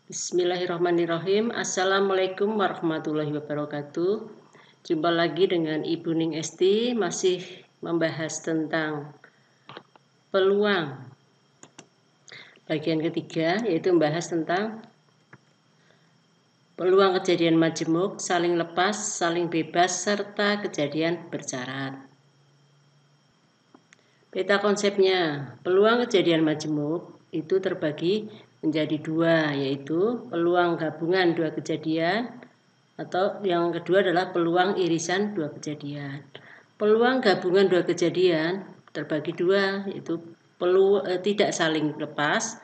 Bismillahirrahmanirrahim. Assalamualaikum warahmatullahi wabarakatuh. Jumpa lagi dengan Ibu Ning Esti, masih membahas tentang peluang. Bagian ketiga yaitu membahas tentang peluang kejadian majemuk, saling lepas, saling bebas, serta kejadian bersyarat. Peta konsepnya, peluang kejadian majemuk itu terbagi menjadi dua, yaitu peluang gabungan dua kejadian atau yang kedua adalah peluang irisan dua kejadian. Peluang gabungan dua kejadian terbagi dua, yaitu tidak saling lepas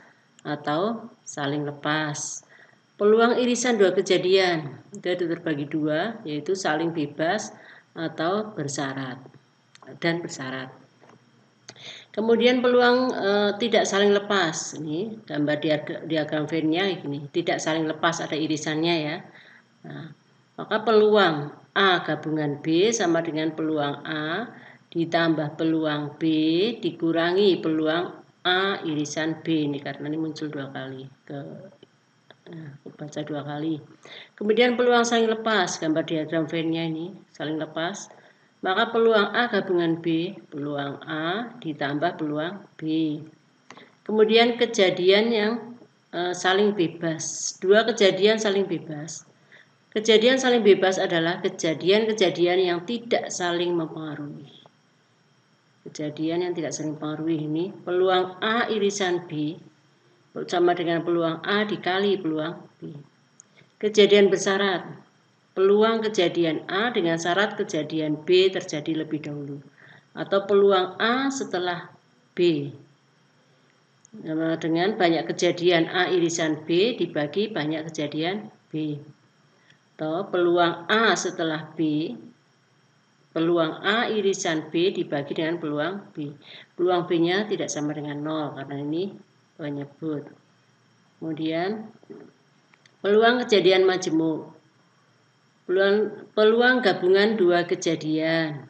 atau saling lepas. Peluang irisan dua kejadian itu terbagi dua, yaitu saling bebas atau bersyarat dan bersyarat. Kemudian peluang tidak saling lepas, ini gambar diagram Venn-nya ini, tidak saling lepas ada irisannya ya. Nah, maka peluang A gabungan B sama dengan peluang A ditambah peluang B dikurangi peluang A irisan B, ini karena ini muncul dua kali, baca dua kali. Kemudian peluang saling lepas, gambar diagram Venn-nya ini saling lepas. Maka peluang A gabungan B, peluang A ditambah peluang B. Kemudian kejadian yang saling bebas. Dua kejadian saling bebas. Kejadian saling bebas adalah kejadian-kejadian yang tidak saling mempengaruhi. Kejadian yang tidak saling mempengaruhi ini, peluang A irisan B sama dengan peluang A dikali peluang B. Kejadian bersyarat. Peluang kejadian A dengan syarat kejadian B terjadi lebih dahulu, atau peluang A setelah B dengan banyak kejadian A irisan B dibagi banyak kejadian B, atau peluang A setelah B, peluang A irisan B dibagi dengan peluang B. Peluang B-nya tidak sama dengan 0 karena ini penyebut. Kemudian peluang kejadian majemuk. Peluang gabungan dua kejadian.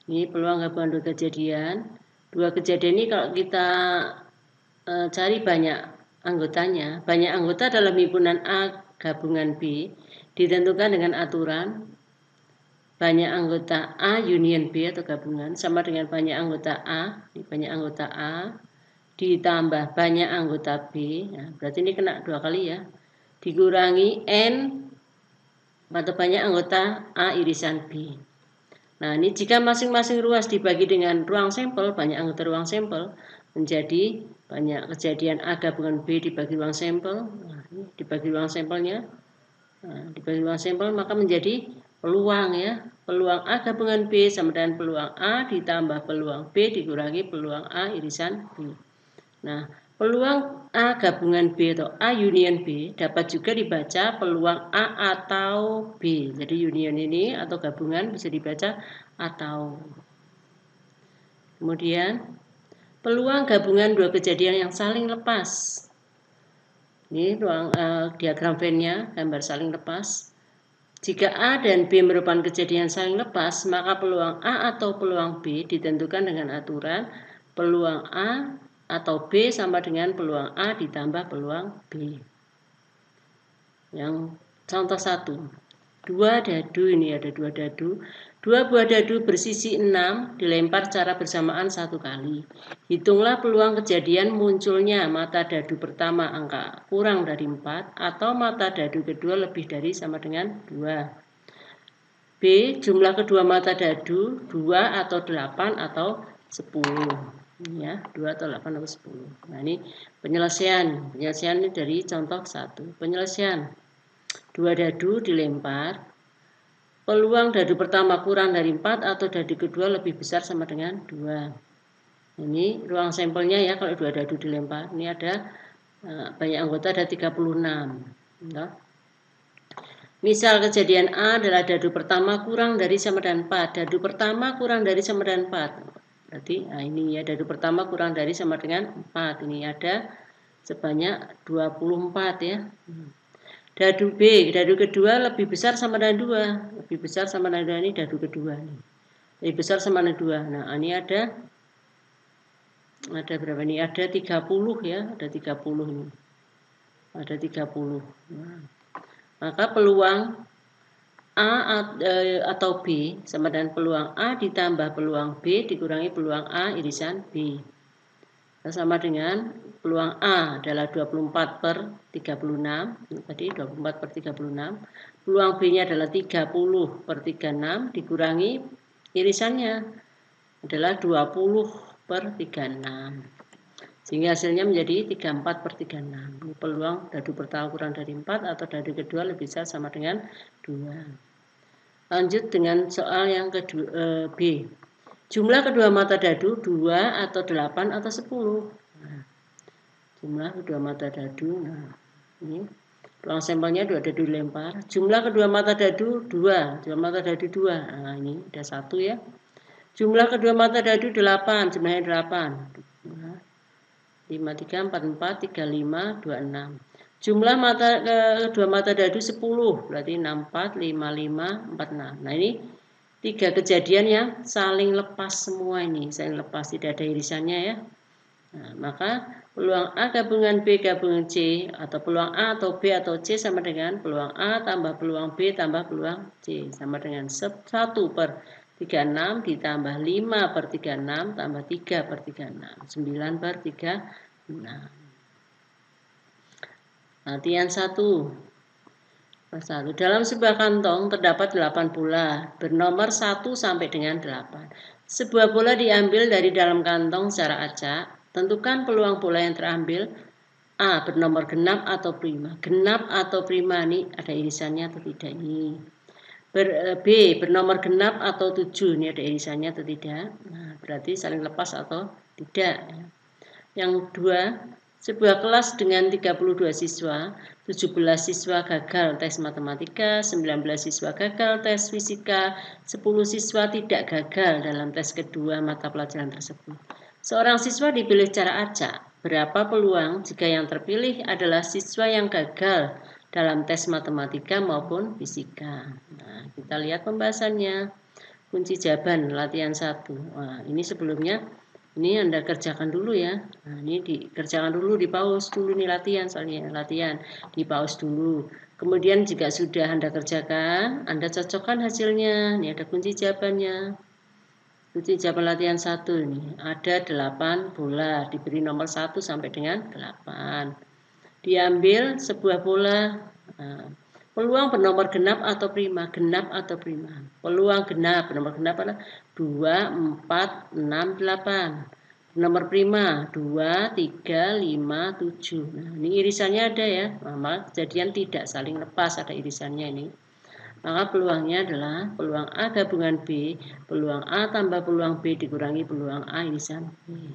Ini peluang gabungan dua kejadian. Dua kejadian ini kalau kita cari banyak anggotanya, banyak anggota dalam himpunan A gabungan B ditentukan dengan aturan banyak anggota A union B atau gabungan sama dengan banyak anggota A, banyak anggota A ditambah banyak anggota B. Nah, berarti ini kena dua kali ya. Dikurangi N atau banyak anggota A irisan B. Nah, ini jika masing-masing ruas dibagi dengan ruang sampel, banyak anggota ruang sampel, menjadi banyak kejadian A gabungan B dibagi ruang sampel. Nah, ini dibagi ruang sampelnya. Nah, dibagi ruang sampel maka menjadi peluang ya. Peluang A gabungan B sama dengan peluang A ditambah peluang B dikurangi peluang A irisan B. Nah, peluang A gabungan B atau A union B dapat juga dibaca peluang A atau B. Jadi union ini atau gabungan bisa dibaca atau. Kemudian peluang gabungan dua kejadian yang saling lepas. Ini diagram Venn-nya, gambar saling lepas. Jika A dan B merupakan kejadian saling lepas, maka peluang A atau peluang B ditentukan dengan aturan peluang A atau B sama dengan peluang A ditambah peluang B. Yang contoh 1. Dua dadu, ini ada dua dadu. Dua buah dadu bersisi 6 dilempar secara bersamaan satu kali. Hitunglah peluang kejadian munculnya mata dadu pertama angka kurang dari 4 atau mata dadu kedua lebih dari sama dengan 2. B. Jumlah kedua mata dadu 2 atau 8 atau 10. Ya, 2 atau 8 atau 10. Nah, ini penyelesaian ini dari contoh 1. Penyelesaian. Dua dadu dilempar. Peluang dadu pertama kurang dari 4 atau dadu kedua lebih besar sama dengan 2. Ini ruang sampelnya ya kalau dua dadu dilempar. Ini ada banyak anggota, ada 36. Ya. Misal kejadian A adalah dadu pertama kurang dari sama dengan 4. Dadu pertama kurang dari sama dengan 4. Berarti ini ya dadu pertama kurang dari sama dengan 4. Ini ada sebanyak 24 ya. Dadu B, dadu kedua lebih besar sama dengan 2. Lebih besar sama dengan 2 ini dadu kedua nih. Lebih besar sama dengan 2. Nah, ini ada berapa nih? Ada 30 ya, ada 30 ini. ada 30. Nah, maka peluang A atau B sama dengan peluang A ditambah peluang B dikurangi peluang A irisan B. Sama dengan peluang A adalah 24 per 36. Tadi 24 per 36. Peluang B-nya adalah 30 per 36 dikurangi irisannya adalah 20 per 36. Sehingga hasilnya menjadi 34 per 36. Ini peluang dadu pertama kurang dari 4 atau dadu kedua lebih besar sama dengan 2. Lanjut dengan soal yang kedua, B. Jumlah kedua mata dadu 2 atau 8 atau 10. Nah, jumlah kedua mata dadu. Nah, ini peluang sampelnya 2 dadu dilempar. Jumlah kedua mata dadu 2. Jumlah mata dadu 2. Nah, ini ada 1 ya. Jumlah kedua mata dadu 8. Jumlahnya 8. Nah, 5, 3, 4, 4, 3, 5, 2, 6. Jumlah kedua mata dadu 10. Berarti 6, 4, 5, 5, 4, 6. Nah, ini 3 kejadian yang saling lepas semua ini. Saling lepas, tidak ada irisannya ya. Nah, maka peluang A gabungan B gabungan C atau peluang A atau B atau C sama dengan peluang A tambah peluang B tambah peluang C sama dengan 1 per 36 ditambah 5 per 36 tambah 3 per 36 9 per 36. Latihan 1. Dalam sebuah kantong terdapat 8 bola bernomor 1 sampai dengan 8. Sebuah bola diambil dari dalam kantong secara acak. Tentukan peluang bola yang terambil. A. Bernomor genap atau prima. Genap atau prima ini ada irisannya atau tidak ini. B. Bernomor genap atau 7. Ini ada irisannya atau tidak. Nah, berarti saling lepas atau tidak. Yang kedua, sebuah kelas dengan 32 siswa, 17 siswa gagal tes matematika, 19 siswa gagal tes fisika, 10 siswa tidak gagal dalam tes kedua mata pelajaran tersebut. Seorang siswa dipilih secara acak. Berapa peluang jika yang terpilih adalah siswa yang gagal dalam tes matematika maupun fisika? Nah, kita lihat pembahasannya. Kunci jawaban latihan 1. Nah, ini sebelumnya ini Anda kerjakan dulu ya. Nah, ini dikerjakan dulu, di pause dulu nih latihan soalnya. Latihan di pause dulu. Kemudian jika sudah Anda kerjakan, Anda cocokkan hasilnya. Ini ada kunci jawabannya. Kunci jawaban latihan 1 ini. Ada 8 bola, diberi nomor 1 sampai dengan 8. Diambil sebuah bola. Nah, peluang bernomor genap atau prima. Genap atau prima. Peluang genap, bernomor genap adalah 2, 4, 6, 8. Nomor prima 2, 3, 5, 7. Nah, ini irisannya ada ya. Maka kejadian tidak saling lepas, ada irisannya ini. Maka peluangnya adalah peluang A gabungan B, peluang A tambah peluang B dikurangi peluang A irisan B.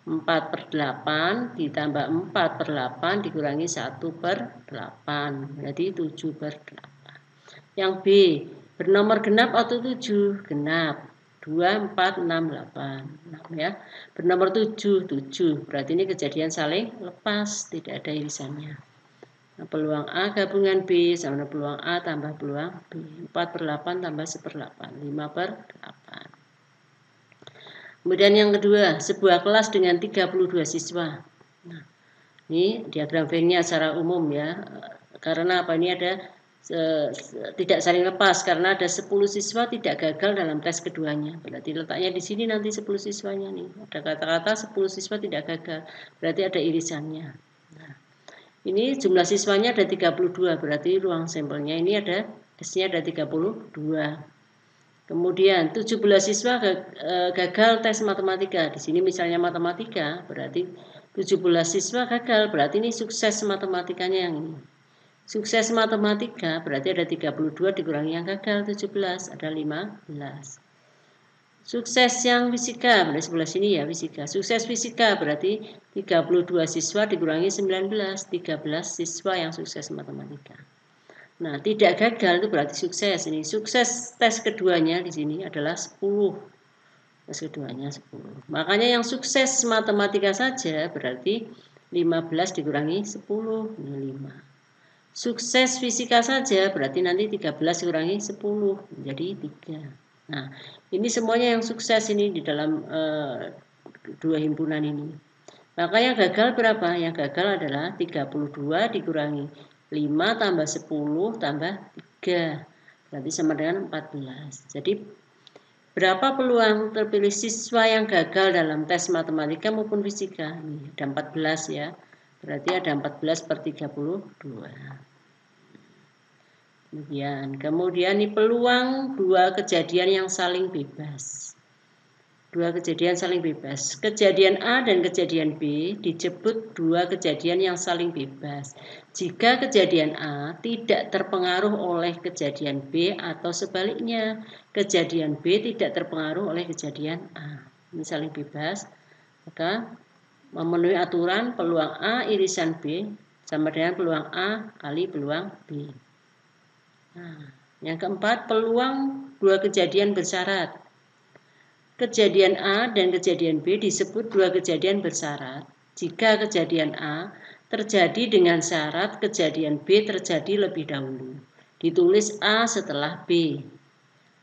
4 per 8 ditambah 4 per 8 dikurangi 1 per 8. Jadi 7 per 8. Yang B, bernomor genap atau 7? Genap. 2, 4, 6, 8. 6 ya. Bernomor 7, 7. Berarti ini kejadian saling lepas, tidak ada irisannya. Nah, peluang A gabungan B sama dengan peluang A tambah peluang B. 4 per 8 tambah 1/8. 5 per 8. Kemudian yang kedua, sebuah kelas dengan 32 siswa. Nah, ini diagram Venn-nya secara umum ya. Karena apa? Ini ada tidak saling lepas karena ada 10 siswa tidak gagal dalam tes keduanya. Berarti letaknya di sini nanti 10 siswanya nih. Ada kata-kata 10 siswa tidak gagal. Berarti ada irisannya. Nah, ini jumlah siswanya ada 32, berarti ruang sampelnya ini ada S-nya ada 32. Kemudian 17 siswa gagal tes matematika. Di sini misalnya matematika, berarti 17 siswa gagal, berarti ini sukses matematikanya yang ini. Sukses matematika berarti ada 32 dikurangi yang gagal 17, ada 15. Sukses yang fisika, pada sebelah sini ya fisika. Sukses fisika berarti 32 siswa dikurangi 19, 13 siswa yang sukses matematika. Nah, tidak gagal itu berarti sukses. Ini sukses tes keduanya di sini adalah 10. Tes keduanya 10. Makanya yang sukses matematika saja berarti 15 dikurangi 10, ini 5. Sukses fisika saja berarti nanti 13 dikurangi 10 menjadi 3. Nah, ini semuanya yang sukses ini di dalam dua himpunan ini. Maka yang gagal berapa? Yang gagal adalah 32 dikurangi 5 tambah 10 tambah 3. Berarti sama dengan 14. Jadi berapa peluang terpilih siswa yang gagal dalam tes matematika maupun fisika? Ini ada 14 ya. Berarti ada 14 per 32. Kemudian ini peluang dua kejadian yang saling bebas. Dua kejadian saling bebas. Kejadian A dan kejadian B disebut dua kejadian yang saling bebas. Jika kejadian A tidak terpengaruh oleh kejadian B atau sebaliknya, kejadian B tidak terpengaruh oleh kejadian A. Ini saling bebas. Maka memenuhi aturan peluang A irisan B sama dengan peluang A kali peluang B. Nah, yang keempat, peluang dua kejadian bersyarat. Kejadian A dan kejadian B disebut dua kejadian bersyarat jika kejadian A terjadi dengan syarat kejadian B terjadi lebih dahulu. Ditulis A setelah B.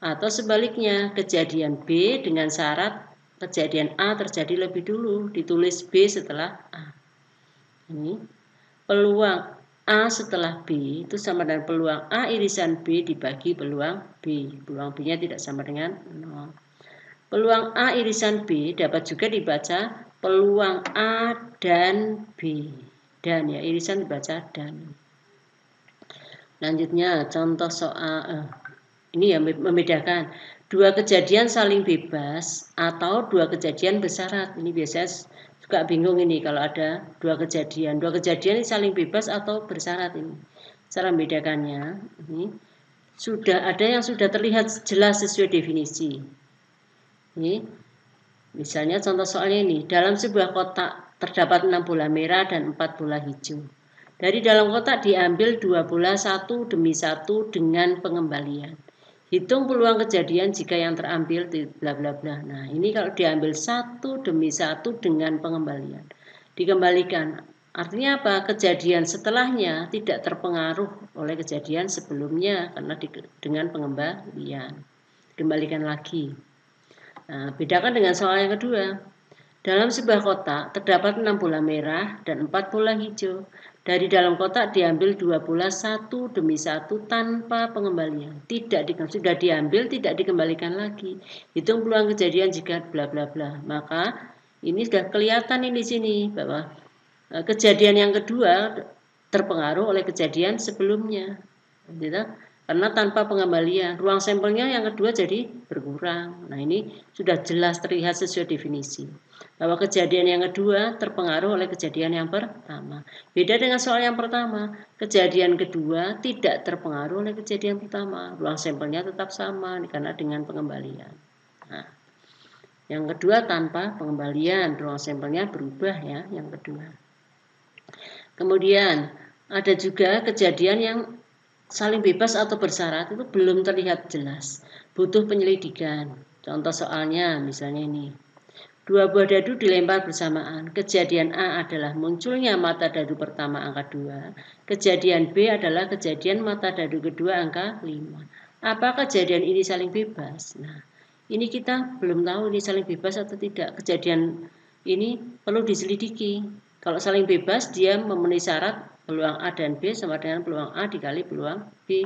Atau sebaliknya, kejadian B dengan syarat kejadian A terjadi lebih dulu. Ditulis B setelah A. Ini peluang A setelah B itu sama dengan peluang A irisan B dibagi peluang B. Peluang B-nya tidak sama dengan 0. Peluang A irisan B dapat juga dibaca peluang A dan B. Dan ya, irisan dibaca dan. Lanjutnya contoh soal ini ya membedakan dua kejadian saling bebas atau dua kejadian bersyarat. Ini biasanya suka bingung ini kalau ada dua kejadian. Dua kejadian ini saling bebas atau bersyarat ini. Cara membedakannya ini sudah ada yang sudah terlihat jelas sesuai definisi. Ini, misalnya contoh soalnya ini, dalam sebuah kotak terdapat 6 bola merah dan 4 bola hijau. Dari dalam kotak diambil 2 bola satu demi satu dengan pengembalian. Hitung peluang kejadian jika yang terambil bla bla bla. Nah, ini kalau diambil satu demi satu dengan pengembalian. Dikembalikan. Artinya apa? Kejadian setelahnya tidak terpengaruh oleh kejadian sebelumnya karena dengan pengembalian. Kembalikan lagi. Nah, bedakan dengan soal yang kedua. Dalam sebuah kotak terdapat 6 bola merah dan 4 bola hijau. Dari dalam kotak diambil 2 bola satu demi satu tanpa pengembalian. Sudah diambil, tidak dikembalikan lagi. Hitung peluang kejadian jika bla bla bla. Maka ini sudah kelihatan ini di sini bahwa kejadian yang kedua terpengaruh oleh kejadian sebelumnya. Gitu? Karena tanpa pengembalian, ruang sampelnya yang kedua jadi berkurang. Nah, ini sudah jelas terlihat sesuai definisi. Bahwa kejadian yang kedua terpengaruh oleh kejadian yang pertama. Beda dengan soal yang pertama, kejadian kedua tidak terpengaruh oleh kejadian pertama. Ruang sampelnya tetap sama karena dengan pengembalian. Nah, yang kedua tanpa pengembalian, ruang sampelnya berubah ya, yang kedua. Kemudian ada juga kejadian yang saling bebas atau bersyarat itu belum terlihat jelas, butuh penyelidikan. Contoh soalnya misalnya ini, 2 buah dadu dilempar bersamaan. Kejadian A adalah munculnya mata dadu pertama angka 2. Kejadian B adalah kejadian mata dadu kedua angka 5. Apa kejadian ini saling bebas? Nah, ini kita belum tahu ini saling bebas atau tidak. Kejadian ini perlu diselidiki. Kalau saling bebas dia memenuhi syarat peluang A dan B sama dengan peluang A dikali peluang B.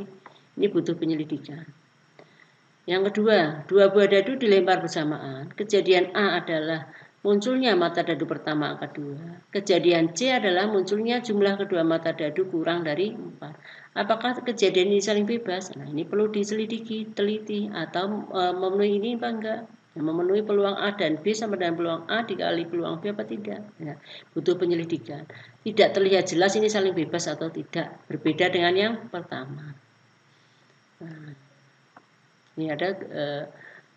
Ini butuh penyelidikan. Yang kedua, 2 buah dadu dilempar bersamaan. Kejadian A adalah munculnya mata dadu pertama angka 2. Kejadian C adalah munculnya jumlah kedua mata dadu kurang dari 4. Apakah kejadian ini saling bebas? Nah, ini perlu diselidiki, teliti, atau memenuhi ini apa enggak? Memenuhi peluang A dan B sama dengan peluang A dikali peluang B apa tidak? Ya, butuh penyelidikan. Tidak terlihat jelas ini saling bebas atau tidak. Berbeda dengan yang pertama. Nah, ini ada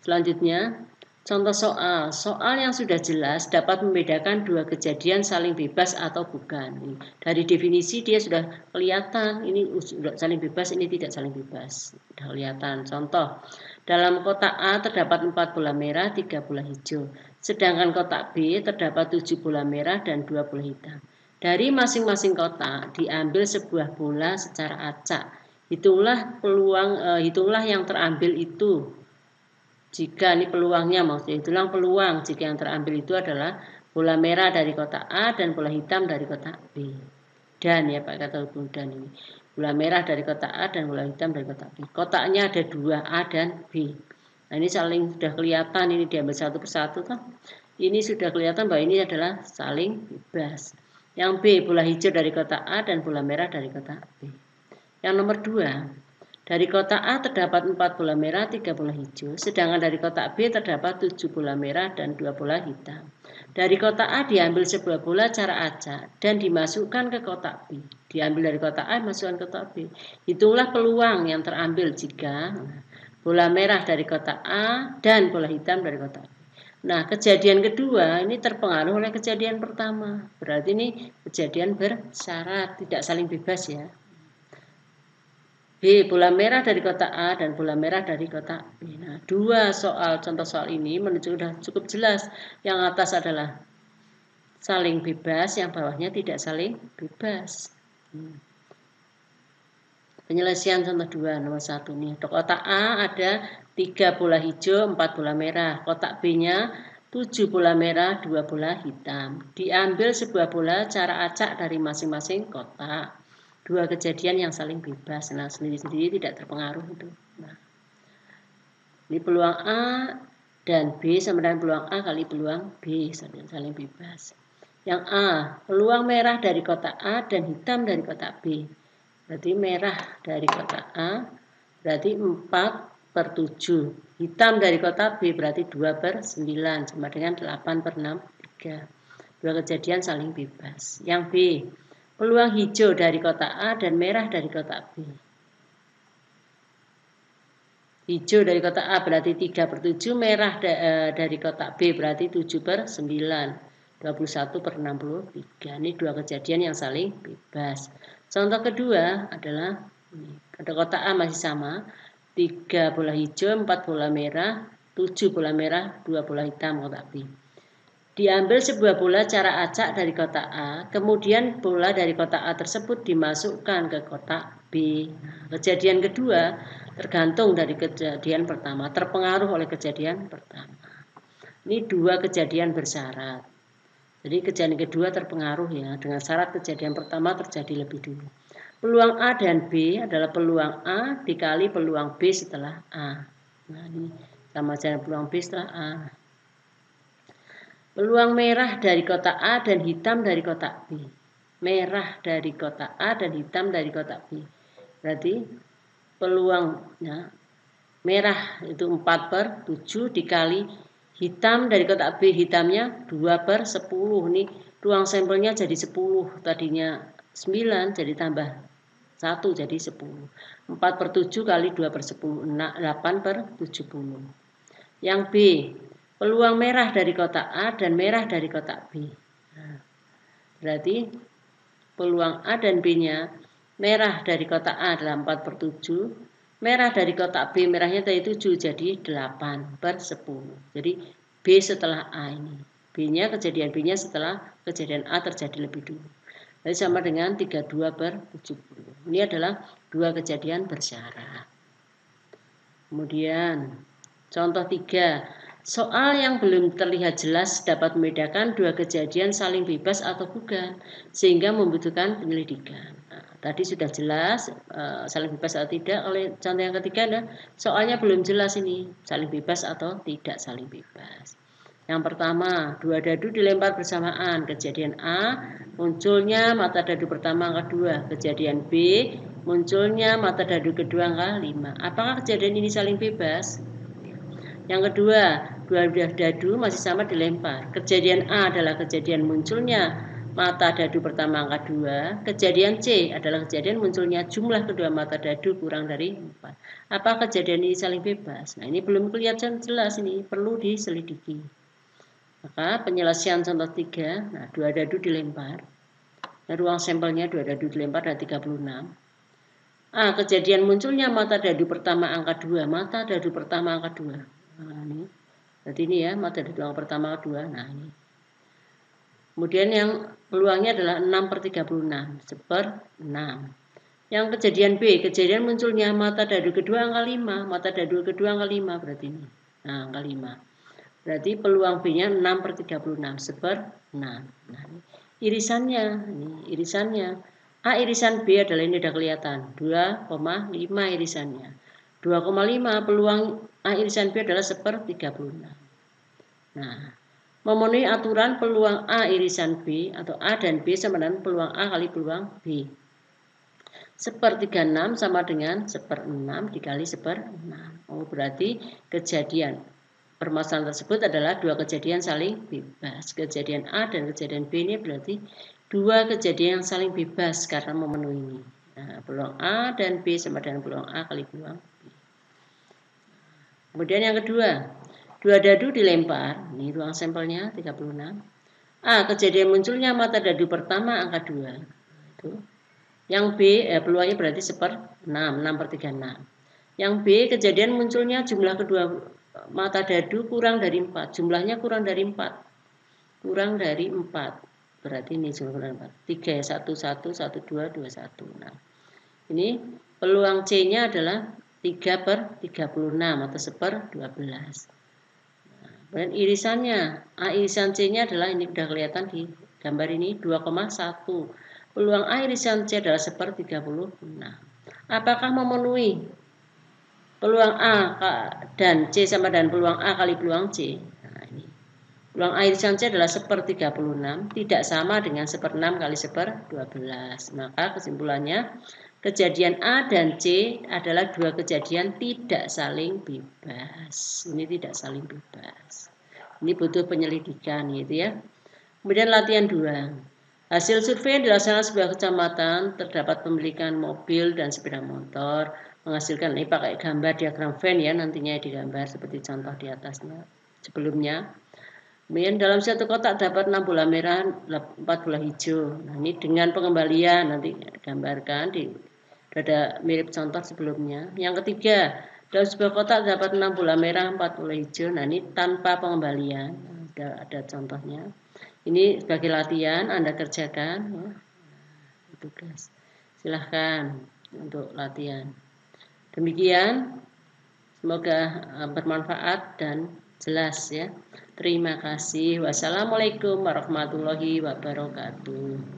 selanjutnya contoh soal. Soal yang sudah jelas dapat membedakan dua kejadian saling bebas atau bukan. Dari definisi dia sudah kelihatan ini sudah saling bebas, ini tidak saling bebas. Sudah kelihatan. Contoh, dalam kotak A terdapat 4 bola merah, 3 bola hijau. Sedangkan kotak B terdapat 7 bola merah dan 2 bola hitam. Dari masing-masing kotak diambil sebuah bola secara acak. Hitunglah yang terambil itu. Jika ini peluangnya maksudnya, hitunglah peluang jika yang terambil itu adalah Bola merah dari kotak A dan bola hitam dari kotak B. Dan ya Pak, kata hubung dan ini. Bola merah dari kotak A dan bola hitam dari kotak B. Kotaknya ada dua, A dan B. Nah ini saling sudah kelihatan, ini diambil satu persatu toh. Ini sudah kelihatan bahwa ini adalah saling bebas. Yang B, bola hijau dari kotak A dan bola merah dari kotak B. Yang nomor 2, dari kotak A terdapat 4 bola merah, 3 bola hijau. Sedangkan dari kotak B terdapat 7 bola merah dan 2 bola hitam. Dari kotak A diambil sebuah bola cara acak dan dimasukkan ke kotak B. Diambil dari kotak A, masukkan ke kotak B. Hitunglah peluang yang terambil jika bola merah dari kotak A dan bola hitam dari kotak B. Nah, kejadian kedua ini terpengaruh oleh kejadian pertama. Berarti ini kejadian bersyarat, tidak saling bebas ya. B, bola merah dari kotak A dan bola merah dari kotak B. Nah, contoh soal ini sudah cukup jelas. Yang atas adalah saling bebas, yang bawahnya tidak saling bebas. Penyelesaian contoh 2, nomor 1 nih. Di kotak A ada 3 bola hijau, 4 bola merah. Kotak B-nya 7 bola merah, 2 bola hitam. Diambil sebuah bola cara acak dari masing-masing kotak. 2 kejadian yang saling bebas. Nah, sendiri-sendiri tidak terpengaruh itu. Nah, ini peluang A dan B sama dengan peluang A kali peluang B saling bebas. Yang A, peluang merah dari kotak A dan hitam dari kotak B. Berarti merah dari kotak A berarti 4/7. Hitam dari kotak B berarti 2/9 sama dengan 8/6, 3. 2 kejadian saling bebas. Yang B, peluang hijau dari kotak A dan merah dari kotak B. Hijau dari kotak A berarti 3/7, merah dari kotak B berarti 7/9, 21/63. Ini 2 kejadian yang saling bebas. Contoh kedua adalah pada kotak A masih sama, 3 bola hijau, 4 bola merah, 7 bola merah, 2 bola hitam kotak B. Diambil sebuah bola cara acak dari kotak A, kemudian bola dari kotak A tersebut dimasukkan ke kotak B. Kejadian kedua tergantung dari kejadian pertama, terpengaruh oleh kejadian pertama. Ini 2 kejadian bersyarat. Jadi kejadian kedua terpengaruh ya, dengan syarat kejadian pertama terjadi lebih dulu. Peluang A dan B adalah peluang A dikali peluang B setelah A. Nah ini sama saja peluang B setelah A. Peluang merah dari kotak A dan hitam dari kotak B. Merah dari kotak A dan hitam dari kotak B. Berarti peluangnya merah itu 4/7 dikali hitam dari kotak B. Hitamnya 2/10. Ini ruang sampelnya jadi 10. Tadinya 9 jadi tambah 1 jadi 10. 4/7 kali 2/10. 8/70. Yang B, peluang merah dari kotak A dan merah dari kotak B. Nah, berarti peluang A dan B-nya merah dari kotak A adalah 4/7, merah dari kotak B merahnya tadi 7 jadi 8/10. Jadi B setelah A ini. B-nya kejadian B-nya setelah kejadian A terjadi lebih dulu. Jadi sama dengan 32/70. Ini adalah 2 kejadian bersyarat. Kemudian contoh 3. Soal yang belum terlihat jelas dapat membedakan 2 kejadian saling bebas atau bukan, sehingga membutuhkan penyelidikan. Nah, tadi sudah jelas saling bebas atau tidak. Oleh contoh yang ketiga adalah soalnya belum jelas ini saling bebas atau tidak saling bebas. Yang pertama, 2 dadu dilempar bersamaan. Kejadian A, munculnya mata dadu pertama angka 2. Kejadian B, munculnya mata dadu kedua angka 5. Apakah kejadian ini saling bebas? Yang kedua, 2 dadu masih sama dilempar. Kejadian A adalah kejadian munculnya mata dadu pertama angka 2. Kejadian C adalah kejadian munculnya jumlah kedua mata dadu kurang dari 4. Apa kejadian ini saling bebas? Nah, ini belum kelihatan jelas, ini perlu diselidiki. Maka penyelesaian contoh 3, nah 2 dadu dilempar. Nah, ruang sampelnya 2 dadu dilempar ada 36. A, kejadian munculnya mata dadu pertama angka 2. Mata dadu pertama angka 2. Nah, ini. Berarti ini ya, mata dadu angka pertama angka 2. Nah, ini. Kemudian yang peluangnya adalah 6/36, 1/6. Yang kejadian B, kejadian munculnya mata dadu kedua angka 5. Mata dadu kedua angka 5 berarti ini. Nah, angka 5. Berarti peluang B-nya 6/36, Nah, irisannya, ini irisannya. A irisan B adalah ini sudah kelihatan, 2,5 irisannya. 2,5 peluang A irisan B adalah 1/36. Nah, memenuhi aturan peluang A irisan B atau A dan B sama dengan peluang A kali peluang B. 1/36 sama dengan 1/6 dikali 1/6. Oh, berarti kejadian permasalahan tersebut adalah dua kejadian saling bebas. Kejadian A dan kejadian B ini berarti dua kejadian yang saling bebas karena memenuhi ini. Nah, peluang A dan B sama dengan peluang A kali peluang B. Kemudian yang kedua, dua dadu dilempar. Ini ruang sampelnya 36. A, kejadian munculnya mata dadu pertama angka 2. Itu. Yang B, peluangnya berarti 1/6, 6/36. Yang B, kejadian munculnya jumlah kedua mata dadu kurang dari 4. Jumlahnya kurang dari 4. Kurang dari 4. Berarti ini jumlah kurang 4. 3 ya, 1, 1, 1, 2, 2, 1. Nah, ini peluang C-nya adalah 3/36 atau 1/12. Nah, kemudian irisannya, A irisan C-nya adalah ini sudah kelihatan di gambar ini 2,1. Peluang A irisan C adalah 1/36. Apakah memenuhi peluang A dan C sama dengan peluang A kali peluang C? Nah, ini. Peluang A irisan C adalah 1/36, tidak sama dengan 1/6 kali 1/12. Maka kesimpulannya, kejadian A dan C adalah dua kejadian tidak saling bebas. Ini tidak saling bebas. Ini butuh penyelidikan gitu ya. Kemudian latihan 2. Hasil survei yang dilaksanakan sebuah kecamatan terdapat pemilikan mobil dan sepeda motor menghasilkan, ini pakai gambar diagram Venn ya, nantinya digambar seperti contoh di atasnya sebelumnya. Kemudian dalam satu kotak dapat 6 bola merah, 4 bola hijau. Nah, ini dengan pengembalian nanti gambarkan ada mirip contoh sebelumnya. Yang ketiga, dalam sebuah kotak dapat 6 bola merah, 4 bola hijau. Nah, ini tanpa pengembalian. Ada contohnya. Ini sebagai latihan Anda kerjakan ya. Tugas. Silahkan untuk latihan. Demikian, semoga bermanfaat dan jelas ya. Terima kasih. Wassalamualaikum warahmatullahi wabarakatuh.